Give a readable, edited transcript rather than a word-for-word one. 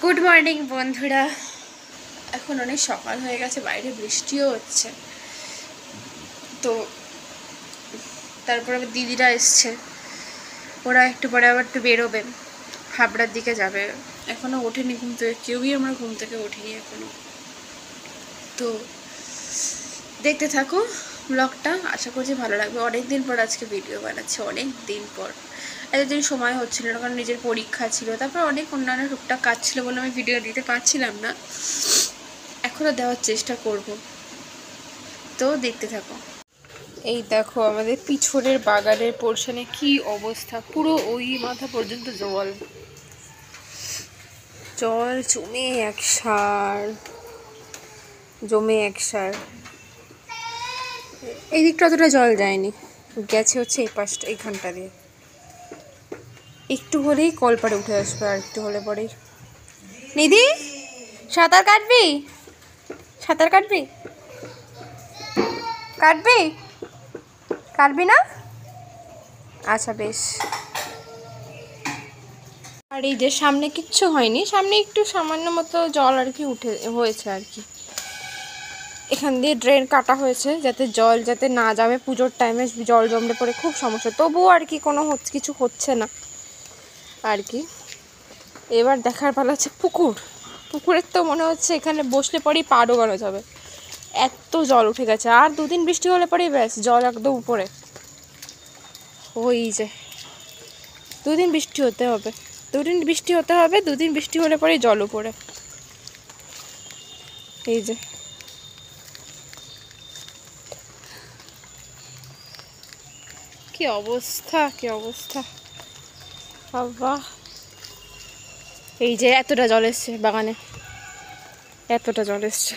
Good morning বন্ধুরা। এখন অনেক সকাল হয়ে গেছে, বাইরে বৃষ্টিও হচ্ছে। তো তারপর আবার দিদিরা এসছে, ওরা একটু পরে আবার একটু বেরোবে, হাবড়ার দিকে যাবে। এখনও ওঠেনি ঘুম থেকে, কেউই আমরা ঘুম থেকে ওঠেনি এখনো। তো দেখতে থাকো ব্লগটা, আশা করছি ভালো লাগবে। অনেক দিন পর আজকে ভিডিও বানাচ্ছি, অনেক দিন পর। এতদিন সময় হচ্ছিল না, কারণ নিজের পরীক্ষা ছিল, তারপর অনেক অন্যান্য টুকটাক কাজ ছিল বলে আমি ভিডিও দিতে পারছিলাম না। এখনও দেওয়ার চেষ্টা করব, তো দেখতে থাকো। এই দেখো আমাদের পিছনের বাগানের পোর্শনে কি অবস্থা, পুরো ওই মাথা পর্যন্ত জল জল জমে একসার। এই দিকটা অতটা জল যায়নি, গেছে হচ্ছে এই পাশটা, এইখানটা দিয়ে। একটু হলেই কলপাড়ে উঠে আসবে, আর একটু হলে পরেই। নিধি, সাঁতার কাটবি? সাঁতার কাটবি? কাটবি? কাটবি না? আচ্ছা বেশ। আর এই যে সামনে কিচ্ছু হয়নি, সামনে একটু সামান্য মতো জল আর কি হয়েছে আর কি। এখান দিয়ে ড্রেন কাটা হয়েছে যাতে জল যাতে না যাবে, পুজোর টাইমে জল জমলে পরে খুব সমস্যা। তবুও আর কি কোনো কিছু হচ্ছে না আর কি। এবার দেখার ভালো হচ্ছে পুকুরের তো মনে হচ্ছে এখানে বসলে পরেই পা ডোবানো যাবে, এত জল উঠে গেছে। আর দুদিন বৃষ্টি হলে পরেই ব্যাস জল একদম উপরে। ওই যে দুদিন বৃষ্টি হতে হবে, দুদিন বৃষ্টি হলে পরেই জল উপরে। এই যে কি অবস্থা বাবা। এই যে এতটা জল এসছে বাগানে, এতটা জল এসছে।